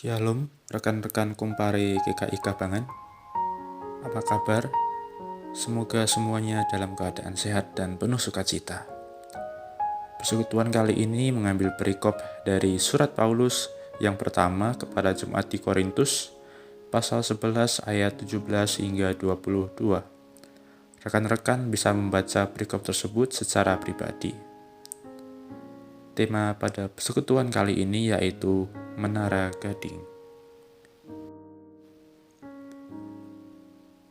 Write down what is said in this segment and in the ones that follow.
Shalom, rekan-rekan Kumpare GKI Kabangan. Apa kabar? Semoga semuanya dalam keadaan sehat dan penuh sukacita. Persekutuan kali ini mengambil perikop dari surat Paulus yang pertama kepada jemaat di Korintus, pasal 11 ayat 17 hingga 22. Rekan-rekan bisa membaca perikop tersebut secara pribadi. Tema pada persekutuan kali ini yaitu Menara Gading.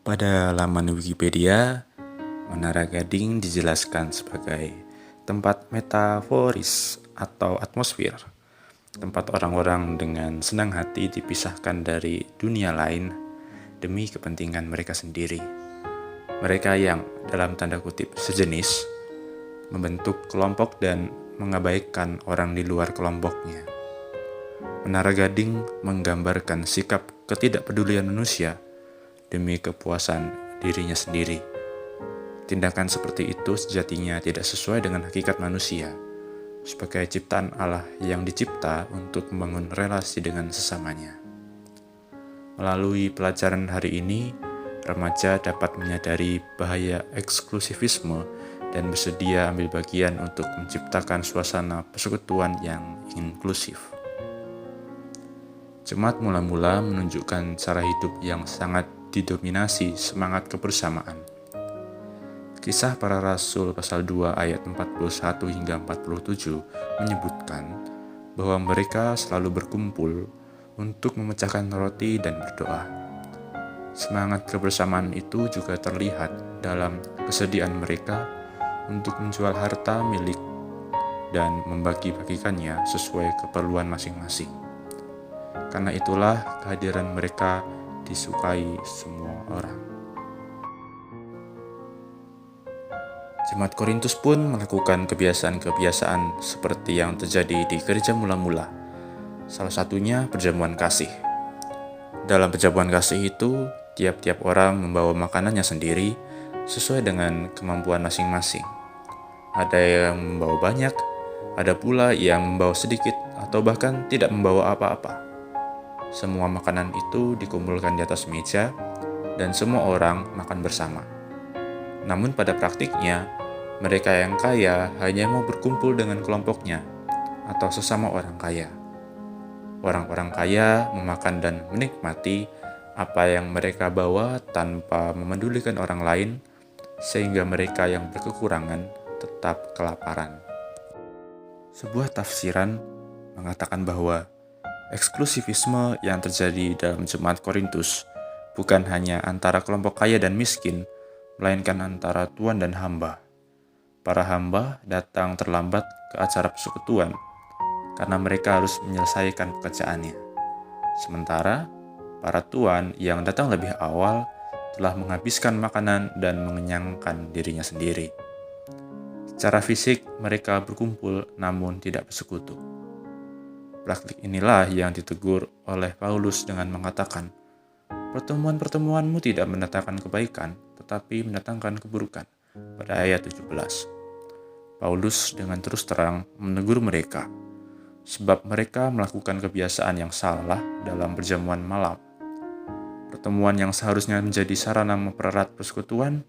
Pada laman Wikipedia, Menara Gading dijelaskan sebagai tempat metaforis atau atmosfer, tempat orang-orang dengan senang hati dipisahkan dari dunia lain demi kepentingan mereka sendiri. Mereka yang dalam tanda kutip sejenis membentuk kelompok dan mengabaikan orang di luar kelompoknya. Menara Gading menggambarkan sikap ketidakpedulian manusia demi kepuasan dirinya sendiri. Tindakan seperti itu sejatinya tidak sesuai dengan hakikat manusia sebagai ciptaan Allah yang dicipta untuk membangun relasi dengan sesamanya. Melalui pelajaran hari ini, remaja dapat menyadari bahaya eksklusivisme dan bersedia ambil bagian untuk menciptakan suasana persekutuan yang inklusif. Jemaat mula-mula menunjukkan cara hidup yang sangat didominasi semangat kebersamaan. Kisah para Rasul pasal 2 ayat 41 hingga 47 menyebutkan bahwa mereka selalu berkumpul untuk memecahkan roti dan berdoa. Semangat kebersamaan itu juga terlihat dalam kesediaan mereka untuk menjual harta milik dan membagi-bagikannya sesuai keperluan masing-masing. Karena itulah kehadiran mereka disukai semua orang. Jemaat Korintus pun melakukan kebiasaan-kebiasaan seperti yang terjadi di gereja mula-mula. Salah satunya perjamuan kasih. Dalam perjamuan kasih itu, tiap-tiap orang membawa makanannya sendiri sesuai dengan kemampuan masing-masing. Ada yang membawa banyak, ada pula yang membawa sedikit atau bahkan tidak membawa apa-apa. Semua makanan itu dikumpulkan di atas meja dan semua orang makan bersama. Namun pada praktiknya, mereka yang kaya hanya mau berkumpul dengan kelompoknya atau sesama orang kaya. Orang-orang kaya memakan dan menikmati apa yang mereka bawa tanpa memedulikan orang lain, sehingga mereka yang berkekurangan tetap kelaparan. Sebuah tafsiran mengatakan bahwa eksklusivisme yang terjadi dalam jemaat Korintus bukan hanya antara kelompok kaya dan miskin, melainkan antara tuan dan hamba. Para hamba datang terlambat ke acara persekutuan karena mereka harus menyelesaikan pekerjaannya. Sementara para tuan yang datang lebih awal telah menghabiskan makanan dan mengenyangkan dirinya sendiri. Secara fisik mereka berkumpul namun tidak bersekutu. Praktik inilah yang ditegur oleh Paulus dengan mengatakan, pertemuan-pertemuanmu tidak mendatangkan kebaikan, tetapi mendatangkan keburukan, pada ayat 17. Paulus dengan terus terang menegur mereka, sebab mereka melakukan kebiasaan yang salah dalam perjamuan malam. Pertemuan yang seharusnya menjadi sarana mempererat persekutuan,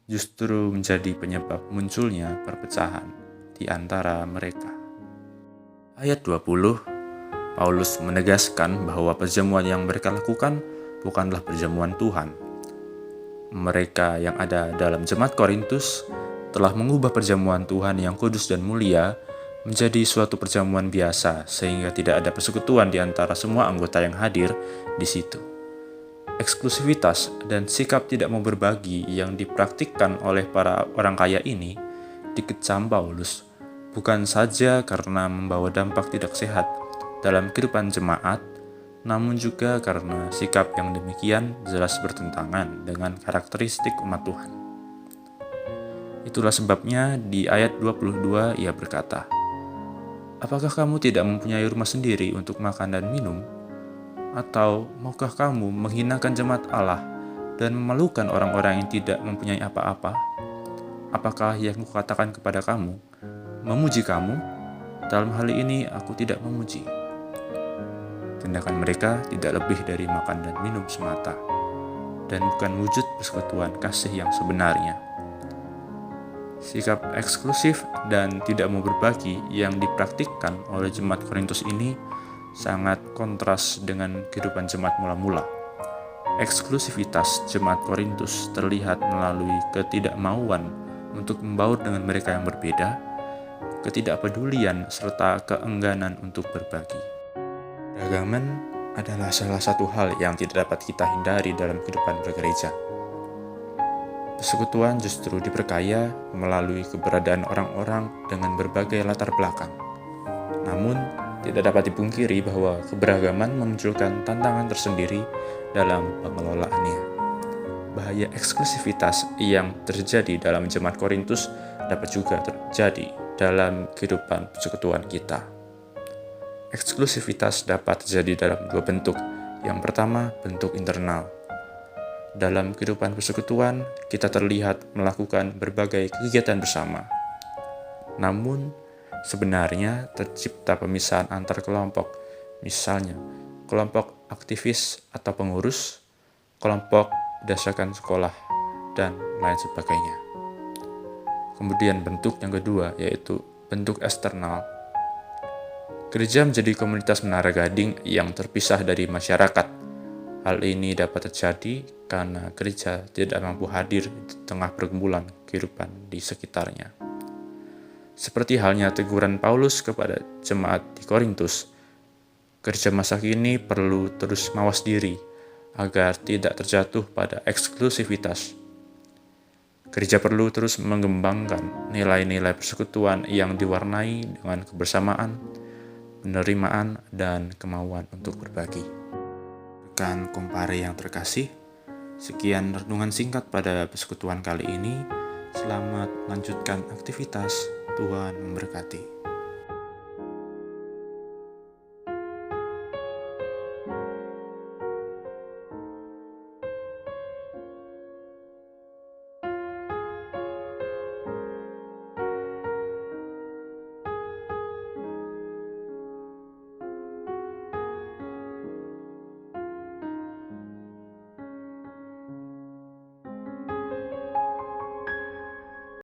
justru menjadi penyebab munculnya perpecahan di antara mereka. Ayat 20, Paulus menegaskan bahwa perjamuan yang mereka lakukan bukanlah perjamuan Tuhan. Mereka yang ada dalam jemaat Korintus telah mengubah perjamuan Tuhan yang kudus dan mulia menjadi suatu perjamuan biasa, sehingga tidak ada persekutuan di antara semua anggota yang hadir di situ. Eksklusivitas dan sikap tidak mau berbagi yang dipraktikkan oleh para orang kaya ini dikecam Paulus, bukan saja karena membawa dampak tidak sehat dalam kehidupan jemaat, namun juga karena sikap yang demikian jelas bertentangan dengan karakteristik umat Tuhan. Itulah sebabnya di ayat 22 ia berkata, apakah kamu tidak mempunyai rumah sendiri untuk makan dan minum? Atau maukah kamu menghinakan jemaat Allah dan memalukan orang-orang yang tidak mempunyai apa-apa? Apakah yang kukatakan kepada kamu, memuji kamu? Dalam hal ini aku tidak memuji. Tindakan mereka tidak lebih dari makan dan minum semata, dan bukan wujud persekutuan kasih yang sebenarnya. Sikap eksklusif dan tidak mau berbagi yang dipraktikkan oleh jemaat Korintus ini sangat kontras dengan kehidupan jemaat mula-mula. Eksklusivitas jemaat Korintus terlihat melalui ketidakmauan untuk membaur dengan mereka yang berbeda, ketidakpedulian, serta keengganan untuk berbagi. Keragaman adalah salah satu hal yang tidak dapat kita hindari dalam kehidupan bergereja. Persekutuan justru diperkaya melalui keberadaan orang-orang dengan berbagai latar belakang. Namun, tidak dapat dipungkiri bahwa keberagaman memunculkan tantangan tersendiri dalam pengelolaannya. Bahaya eksklusivitas yang terjadi dalam jemaat Korintus dapat juga terjadi dalam kehidupan persekutuan kita. Eksklusivitas dapat terjadi dalam dua bentuk. Yang pertama, bentuk internal. Dalam kehidupan persekutuan, kita terlihat melakukan berbagai kegiatan bersama. Namun, sebenarnya tercipta pemisahan antar kelompok, misalnya kelompok aktivis atau pengurus, kelompok berdasarkan sekolah, dan lain sebagainya. Kemudian bentuk yang kedua, yaitu bentuk eksternal. Gereja menjadi komunitas menara gading yang terpisah dari masyarakat. Hal ini dapat terjadi karena gereja tidak mampu hadir di tengah pergumulan kehidupan di sekitarnya. Seperti halnya teguran Paulus kepada jemaat di Korintus, gereja masa kini perlu terus mawas diri agar tidak terjatuh pada eksklusivitas. Gereja perlu terus mengembangkan nilai-nilai persekutuan yang diwarnai dengan kebersamaan, penerimaan, dan kemauan untuk berbagi. Rekan Kompare yang terkasih, sekian renungan singkat pada persekutuan kali ini. Selamat melanjutkan aktivitas. Tuhan memberkati.